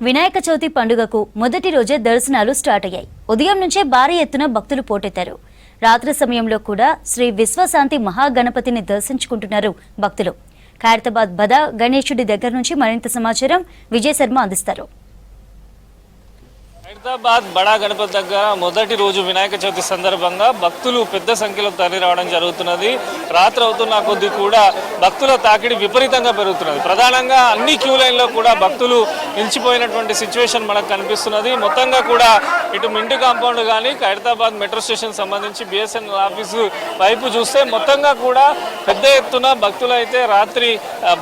వినాయక చవితి పండుగకు మొదటి రోజే దర్శనాలు స్టార్ట్ అయ్యాయి. ఉదయం నుంచే భారీ ఎత్తున భక్తులు పోటెత్తారు. రాత్రి సమయంలో కూడా శ్రీ విశ్వశాంతి మహాగణపతిని దర్శించుకుంటున్నారు భక్తులు. ఖైరతాబాద్ బదా గణేశుడి దగ్గర నుంచి మరింత సమాచారం విజయ్ శర్మ అందిస్తారు. ఖైరతాబాద్ బడా గణపతి దగ్గర మొదటి రోజు వినాయక చవితి సందర్భంగా భక్తులు పెద్ద సంఖ్యలో తరలి రావడం జరుగుతున్నది. రాత్రి అవుతున్న కొద్దీ కూడా భక్తుల తాకిడి విపరీతంగా పెరుగుతున్నది. ప్రధానంగా అన్ని క్యూ లైన్లో కూడా భక్తులు నిలిచిపోయినటువంటి సిచ్యువేషన్ మనకు కనిపిస్తున్నది. మొత్తంగా కూడా ఇటు మింటి కాంపౌండ్ కానీ ఖైరతాబాద్ మెట్రో స్టేషన్ సంబంధించి బిఎస్ఎన్ఎల్ ఆఫీసు వైపు చూస్తే మొత్తంగా కూడా పెద్ద ఎత్తున భక్తులు అయితే రాత్రి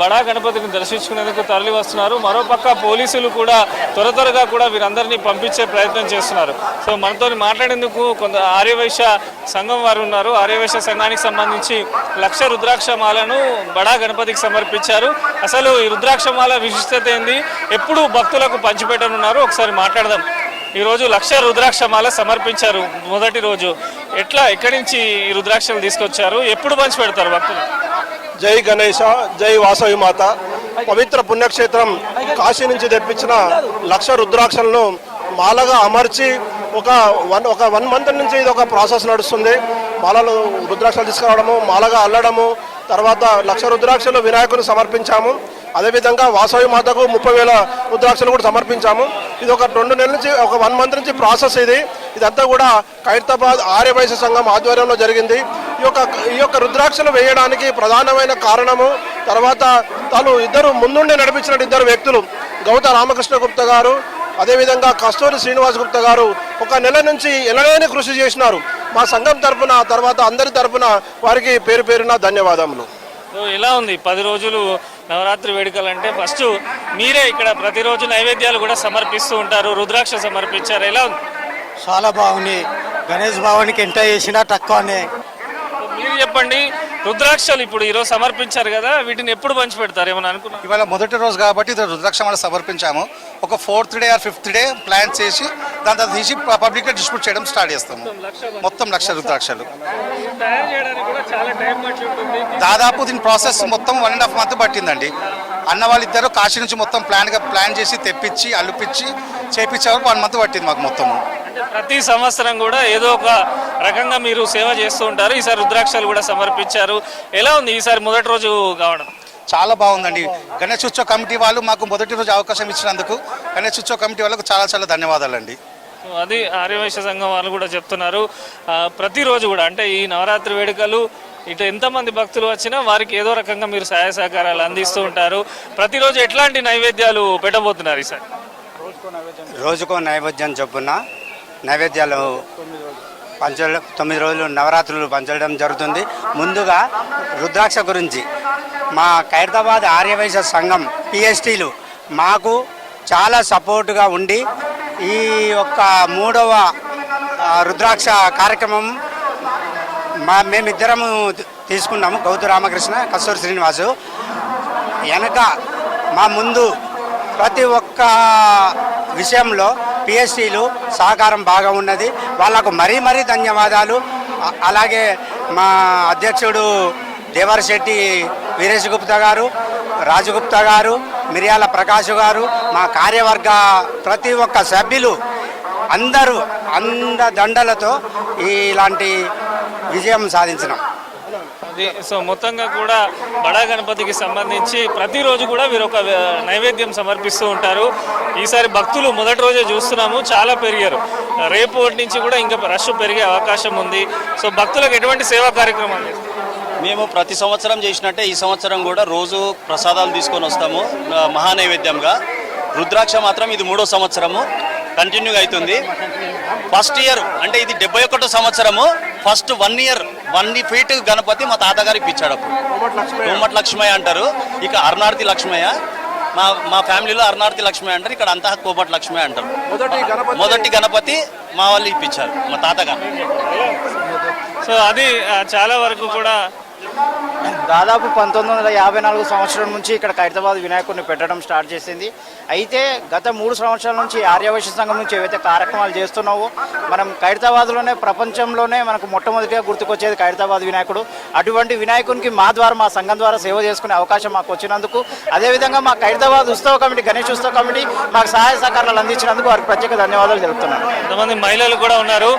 బడా గణపతిని దర్శించుకునేందుకు తరలి వస్తున్నారు. మరోపక్క పోలీసులు కూడా త్వరగా కూడా వీరందరినీ పంపించే ప్రయత్నం చేస్తున్నారు. సో మనతో మాట్లాడేందుకు కొంత ఆర్యవైశ్య సంఘం వారు ఉన్నారు. ఆర్యవైశ్య సంఘానికి సంబంధించి 1,00,000 రుద్రాక్షమాలను బడా గణపతికి సమర్పించారు. అసలు ఈ రుద్రాక్షమాల విశిష్టత ఏంది, ఎప్పుడు భక్తులకు పంచిపెట్టనున్నారు, ఒకసారి మాట్లాడదాం. ఈరోజు 1,00,000 రుద్రాక్షమాల సమర్పించారు మొదటి రోజు. ఎక్కడి నుంచి ఈ రుద్రాక్షలు తీసుకొచ్చారు, ఎప్పుడు పంచి పెడతారు భక్తులు? జై గణేశ, జై వాసవి మాత. పవిత్ర పుణ్యక్షేత్రం కాశీ నుంచి తెప్పించిన 1,00,000 రుద్రాక్షలను మాలగా అమర్చి ఒక వన్ మంత్ నుంచి ఇది ఒక ప్రాసెస్ నడుస్తుంది. మాలలు రుద్రాక్షలు తీసుకురావడము, మాలగా అల్లడము, తర్వాత 1,00,000 రుద్రాక్షలు వినాయకుని సమర్పించాము. అదేవిధంగా వాసవి మాతకు 30,000 రుద్రాక్షలు కూడా సమర్పించాము. ఇది ఒక 2 నెలల నుంచి, ఒక 1 మంత్ నుంచి ప్రాసెస్ ఇదంతా కూడా ఖైరతాబాద్ ఆర్యవైశ్య సంఘం ఆధ్వర్యంలో జరిగింది. ఈ యొక్క రుద్రాక్షలు వేయడానికి ప్రధానమైన కారణము, తర్వాత తాను ముందుండి నడిపించిన 2 వ్యక్తులు, గౌత రామకృష్ణ గుప్తా గారు, అదేవిధంగా కస్తూరి శ్రీనివాస్ గుప్తా గారు ఒక నెల నుంచి ఎనలేని కృషి చేసినారు. మా సంఘం తరఫున, తర్వాత అందరి తరఫున వారికి పేరు పేరున ధన్యవాదములు. ఎలా ఉంది 10 రోజులు నవరాత్రి వేడుకలు అంటే? ఫస్ట్ మీరే ఇక్కడ ప్రతిరోజు నైవేద్యాలు కూడా సమర్పిస్తూ ఉంటారు, రుద్రాక్ష సమర్పించారు, ఎలా ఉంది? చాలా బాగుంది. గణేష్ భావానికి ఎంత చేసినా తక్కువనే. మీరు చెప్పండి, రుద్రాక్షలు ఇప్పుడు ఈరోజు సమర్పించారు కదా, వీటిని ఎప్పుడు పంచి పెడతారు ఏమన్నా అనుకున్నాను? ఇవాళ మొదటి రోజు కాబట్టి రుద్రాక్షమాల సమర్పించాము. ఒక 4th day or 5th day plan చేసి దాని తర్వాత తీసి పబ్లిక్గా డిస్ట్రిబ్యూట్ చేయడం స్టార్ట్ చేస్తాము. మొత్తం 1,00,000 రుద్రాక్షలు దాదాపు దీని ప్రాసెస్ మొత్తం 1.5 month పట్టిందండి. అన్న వాళ్ళిద్దరు కాశీ నుంచి మొత్తం ప్లాన్ చేసి తెప్పించి అల్లుపిచ్చి చేపించే వరకు 1 month పట్టింది మాకు మొత్తము. ప్రతి సంవత్సరం కూడా ఏదో ఒక రకంగా మీరు సేవ చేస్తూ ఉంటారు. ఈసారి రుద్రాక్షలు కూడా సమర్పించారు, ఎలా ఉంది ఈసారి మొదటి రోజు కావడం? చాలా బాగుందండి. గణేష్ ఉత్సవ కమిటీ వాళ్ళు మాకు మొదటి రోజు అవకాశం ఇచ్చినందుకు గణేష్ ఉత్సవ కమిటీ వాళ్ళకు చాలా ధన్యవాదాలండి. అది ఆర్యవైశ్య సంఘం వాళ్ళు కూడా చెప్తున్నారు. ప్రతిరోజు కూడా అంటే ఈ నవరాత్రి వేడుకలు ఇటు ఎంతమంది భక్తులు వచ్చినా వారికి ఏదో రకంగా మీరు సహాయ సహకారాలు అందిస్తూ ఉంటారు. ప్రతిరోజు ఎట్లాంటి నైవేద్యాలు పెట్టబోతున్నారు ఈసారి? రోజుకో నైవేద్యం చొప్పున నైవేద్యాలు 9 రోజులు నవరాత్రులు పంచడం జరుగుతుంది. ముందుగా రుద్రాక్ష గురించి మా ఖైరతాబాద్ ఆర్యవైశ్య సంఘం పిఎస్టీలు మాకు చాలా సపోర్టుగా ఉండి ఈ యొక్క 3వ రుద్రాక్ష కార్యక్రమం మేమిద్దరము తీసుకున్నాము. గౌతు రామకృష్ణ, కస్తూరి శ్రీనివాసు. వెనక మా ముందు ప్రతి ఒక్క విషయంలో పిఎస్టీలు సహకారం బాగా ఉన్నది. వాళ్ళకు మరీ ధన్యవాదాలు. అలాగే మా అధ్యక్షుడు దేవరశెట్టి వీరేష్ గుప్తా గారు, రాజగుప్తా గారు, మిర్యాల ప్రకాష్ గారు, మా కార్యవర్గ ప్రతి ఒక్క సభ్యులు అందరూ దండలతో ఇలాంటి విజయం సాధించినాం. సో మొత్తంగా కూడా బడా గణపతికి సంబంధించి ప్రతిరోజు కూడా వీరు ఒక నైవేద్యం సమర్పిస్తూ ఉంటారు. ఈసారి భక్తులు మొదటి రోజే చూస్తున్నాము, చాలా పెరిగారు. రేపు నుంచి కూడా ఇంకా రష్ పెరిగే అవకాశం ఉంది. సో భక్తులకు ఎటువంటి సేవా కార్యక్రమాలు చేస్తారు? మేము ప్రతి సంవత్సరం చేసినట్టే ఈ సంవత్సరం కూడా రోజు ప్రసాదాలు తీసుకొని వస్తాము మహానైవేద్యంగా. రుద్రాక్ష మాత్రం ఇది 3వ సంవత్సరము కంటిన్యూగా అవుతుంది. ఫస్ట్ ఇయర్ అంటే ఇది 71వ సంవత్సరము. ఫస్ట్ 1 year 1 feet గణపతి మా తాతగారు ఇప్పించాడు. అప్పుడు కోమటి లక్ష్మయ్య అంటారు, ఇక అరుణార్తి లక్ష్మయ్య. మా ఫ్యామిలీలో అరుణార్తి లక్ష్మయ్య అంటారు, ఇక్కడ అంతా కోమటి లక్ష్మయ్య అంటారు. మొదటి గణపతి మా వాళ్ళు ఇప్పించారు, మా తాతగారు. సో అది చాలా వరకు కూడా దాదాపు 1954 సంవత్సరం నుంచి ఇక్కడ ఖైరతాబాద్ వినాయకుడిని పెట్టడం స్టార్ట్ చేసింది. అయితే గత 3 సంవత్సరాల నుంచి ఆర్యవైశ్య సంఘం నుంచి ఏవైతే కార్యక్రమాలు చేస్తున్నావో మనం ఖైరతాబాద్లోనే ప్రపంచంలోనే మనకు మొట్టమొదటిగా గుర్తుకొచ్చేది ఖైరతాబాద్ వినాయకుడు. అటువంటి వినాయకునికి మా ద్వారా మా సంఘం ద్వారా సేవ చేసుకునే అవకాశం మాకు వచ్చినందుకు, అదేవిధంగా మా ఖైరతాబాద్ ఉత్సవ కమిటీ గణేష్ ఉత్సవ కమిటీ మాకు సహాయ సహకారాలు అందించినందుకు వారికి ప్రత్యేక ధన్యవాదాలు తెలుపుతున్నాను. కొంతమంది మహిళలు కూడా ఉన్నారు.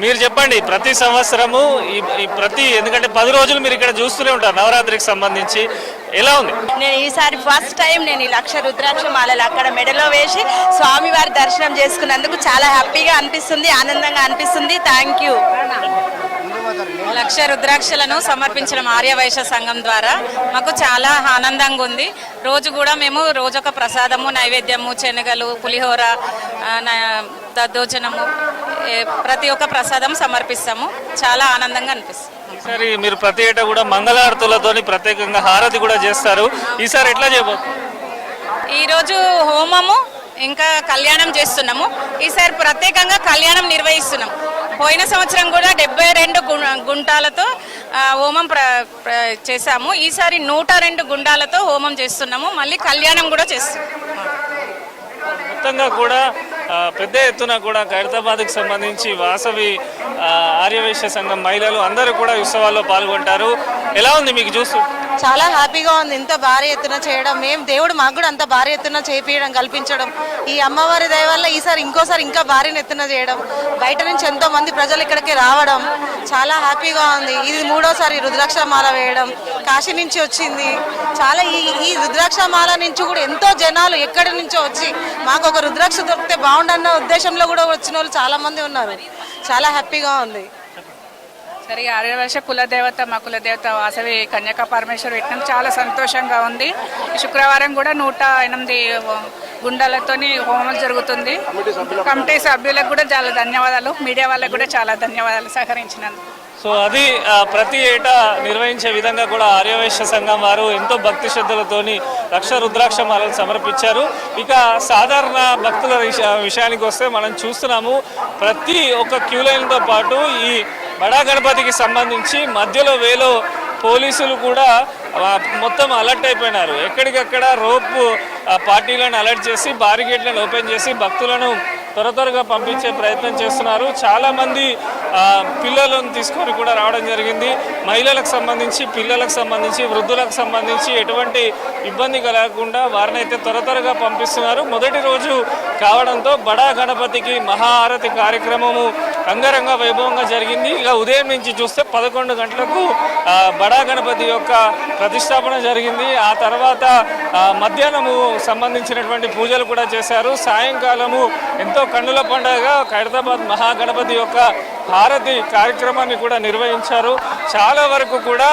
మీరు చెప్పండి, ప్రతి సంవత్సరము ఎందుకంటే 10 రోజులు మీరు ఇక్కడ చూస్తూనే ఉంటారు నవరాత్రికి సంబంధించి, ఎలా ఉంది? నేను ఈసారి ఫస్ట్ టైం నేను ఈ 1,00,000 రుద్రాక్ష మాలలు అక్కడ మెడలో వేసి స్వామివారి దర్శనం చేసుకున్నందుకు చాలా హ్యాపీగా అనిపిస్తుంది, ఆనందంగా అనిపిస్తుంది. Thank you. 1,00,000 రుద్రాక్షలను సమర్పించడం ఆర్యవైశ్య సంఘం ద్వారా మాకు చాలా ఆనందంగా ఉంది. రోజు కూడా మేము రోజొక ప్రసాదము, నైవేద్యము, శనగలు, పులిహోర, దద్దోజనము, ప్రతి ఒక్క ప్రసాదం సమర్పిస్తాము. చాలా ఆనందంగా అనిపిస్తుంది. ఈసారి మీరు ప్రతి ఏటా కూడా మంగళారతులతోని ప్రత్యేకంగా హారతి కూడా చేస్తారు. ఈసారి ఎట్లా చేయబోతున్నారు? ఈరోజు హోమము ఇంకా కళ్యాణం చేస్తున్నాము. ఈసారి ప్రత్యేకంగా కళ్యాణం నిర్వహిస్తున్నాం. పోయిన సంవత్సరం కూడా 72 గుంటాలతో హోమం చేశాము. ఈసారి 102 గుండాలతో హోమం చేస్తున్నాము. మళ్ళీ కళ్యాణం కూడా చేస్తున్నాం. మొత్తంగా కూడా పెద్ద ఎత్తున కూడా ఖైరతాబాద్కి సంబంధించి వాసవి ఆర్యవైశ్య సంఘం మహిళలు అందరూ కూడా ఉత్సవాల్లో పాల్గొంటారు. ఎలా ఉంది మీకు చూస్తూ? చాలా హ్యాపీగా ఉంది ఇంత భారీ ఎత్తున చేయడం. మేము దేవుడు మాకు కూడా అంత భారీ ఎత్తున చేపించడం, కల్పించడం, ఈ అమ్మవారి దయ వల్ల ఈసారి ఇంకోసారి ఇంకా భారీ ఎత్తున చేయడం, బయట నుంచి ఎంతో మంది ప్రజలు ఇక్కడికి రావడం చాలా హ్యాపీగా ఉంది. ఇది 3వసారి రుద్రాక్ష మాల వేయడం, కాశీ నుంచి వచ్చింది. చాలా ఈ రుద్రాక్ష మాల నుంచి కూడా ఎంతో జనాలు ఎక్కడి నుంచో వచ్చి మాకు ఒక రుద్రాక్ష దొరికితే బాగుండన్న ఉద్దేశంలో కూడా వచ్చిన వాళ్ళు చాలా మంది ఉన్నారు. చాలా హ్యాపీగా ఉంది. సరే, ఆర్యవైశ్య కులదేవత మా కులదేవత వాసవి కన్యకా పరమేశ్వరి పెట్టినాం. చాలా సంతోషంగా ఉంది. శుక్రవారం కూడా 108 గుండాలతోని హోమం జరుగుతుంది. కమిటీ సభ్యులకు కూడా చాలా ధన్యవాదాలు, మీడియా వాళ్ళకు కూడా చాలా ధన్యవాదాలు సహకరించినందుకు. సో అది ప్రతి ఏటా నిర్వహించే విధంగా కూడా ఆర్యవైశ్య సంఘం వారు ఎంతో భక్తి శ్రద్ధలతోని 1,00,000 రుద్రాక్ష మాలలు సమర్పించారు. ఇక సాధారణ భక్తుల విషయానికి వస్తే మనం చూస్తున్నాము, ప్రతి ఒక్క క్యూ లైన్తో పాటు ఈ బడా గణపతికి సంబంధించి మధ్యలో వేలో పోలీసులు కూడా మొత్తం అలర్ట్ అయిపోయినారు. ఎక్కడికక్కడ రోప్ పార్టీలను అలర్ట్ చేసి బారిగేట్లను ఓపెన్ చేసి భక్తులను త్వరగా పంపించే ప్రయత్నం చేస్తున్నారు. చాలామంది పిల్లలను తీసుకొని కూడా రావడం జరిగింది. మహిళలకు సంబంధించి, పిల్లలకు సంబంధించి, వృద్ధులకు సంబంధించి ఎటువంటి ఇబ్బంది కలగకుండా వారిని అయితే త్వరగా పంపిస్తున్నారు. మొదటి రోజు కావడంతో బడా గణపతికి మహాహారతి కార్యక్రమము అంగరంగ వైభవంగా జరిగింది. ఇక ఉదయం నుంచి చూస్తే 11 గంటలకు బడా గణపతి యొక్క ప్రతిష్టాపన జరిగింది. ఆ తర్వాత మధ్యాహ్నము సంబంధించినటువంటి పూజలు కూడా చేశారు. సాయంకాలము ఎంతో కన్నుల పండుగగా ఖైరతాబాద్ మహాగణపతి యొక్క హారతి కార్యక్రమాన్ని కూడా నిర్వహించారు. చాలా వరకు కూడా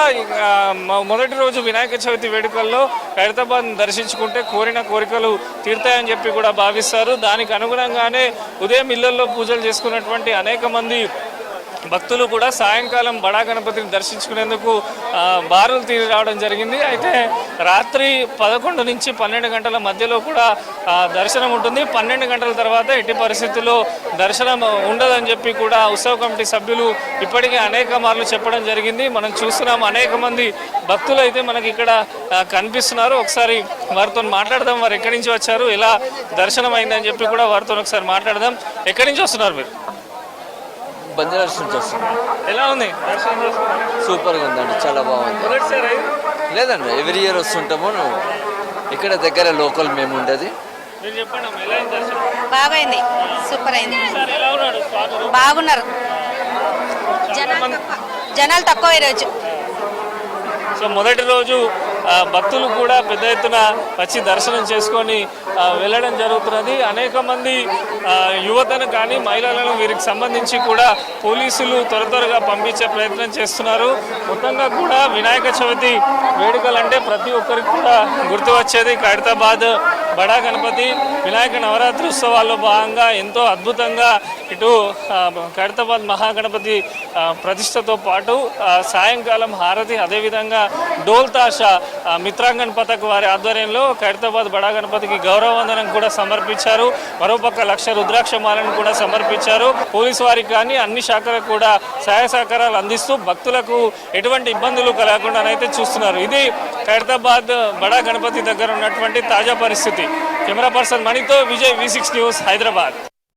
మొదటి రోజు వినాయక చవితి వేడుకల్లో ఖైరతాబాద్ని దర్శించుకుంటే కోరిన కోరికలు తీరుతాయని చెప్పి కూడా భావిస్తారు. దానికి అనుగుణంగానే ఉదయం ఇళ్లలో పూజలు చేసుకున్నటువంటి అనేక మంది భక్తులు కూడా సాయంకాలం బడా గణపతిని దర్శించుకునేందుకు బారులు తీరి రావడం జరిగింది. అయితే రాత్రి 11 నుంచి 12 గంటల మధ్యలో కూడా దర్శనం ఉంటుంది. 12 గంటల తర్వాత ఎట్టి పరిస్థితుల్లో దర్శనం ఉండదని చెప్పి కూడా ఉత్సవ కమిటీ సభ్యులు ఇప్పటికే అనేక మార్లు చెప్పడం జరిగింది. మనం చూస్తున్నాం, అనేక మంది భక్తులు అయితే మనకి ఇక్కడ కనిపిస్తున్నారు. ఒకసారి వారితో మాట్లాడదాం. వారు ఎక్కడి నుంచి వచ్చారు, ఎలా దర్శనం అయిందని చెప్పి కూడా వారితో ఒకసారి మాట్లాడదాం. ఎక్కడి నుంచి వస్తున్నారు మీరు? బంజారాస్ నుంచి వస్తుంది. ఎలా ఉంది? సూపర్గా ఉందండి, చాలా బాగుంది. లేదండి, ఎవ్రీ ఇయర్ వస్తుంటాము. ఇక్కడ దగ్గర లోకల్ మేము ఉండేది. బాగైంది, సూపర్ అయింది. బాగున్నారు, జనాలు తక్కువ ఈరోజు. సో మొదటి రోజు భక్తులు కూడా పెద్ద ఎత్తున వచ్చి దర్శనం చేసుకొని వెళ్ళడం జరుగుతున్నది. అనేక మంది యువతను కానీ మహిళలను వీరికి సంబంధించి కూడా పోలీసులు త్వరగా పంపించే ప్రయత్నం చేస్తున్నారు. మొత్తంగా కూడా వినాయక చవితి వేడుకలంటే ప్రతి ఒక్కరికి కూడా గుర్తు వచ్చేది ఖైరతాబాద్ బడా గణపతి వినాయక నవరాత్రి ఉత్సవాల్లో భాగంగా ఎంతో అద్భుతంగా ఇటు ఖైరతాబాద్ మహాగణపతి ప్రతిష్టతో పాటు సాయంకాలం హారతి, అదేవిధంగా డోల్ తాషా మిత్రాంగన్ పథక్ వారి ఆధ్వర్యంలో ఖైరతాబాద్ బడా గణపతికి గౌరవ వందనం కూడా సమర్పించారు. మరోపక్క 1,00,000 రుద్రాక్షమాలను కూడా సమర్పించారు. పోలీసు వారికి కానీ అన్ని శాఖలకు కూడా సహాయ సహకారాలు అందిస్తూ భక్తులకు ఎటువంటి ఇబ్బందులు కలగకుండానైతే చూస్తున్నారు. ఇది ఖైరతాబాద్ బడా గణపతి దగ్గర ఉన్నటువంటి తాజా పరిస్థితి. కెమెరా పర్సన్ మణితో విజయ్, V6 న్యూస్, హైదరాబాద్.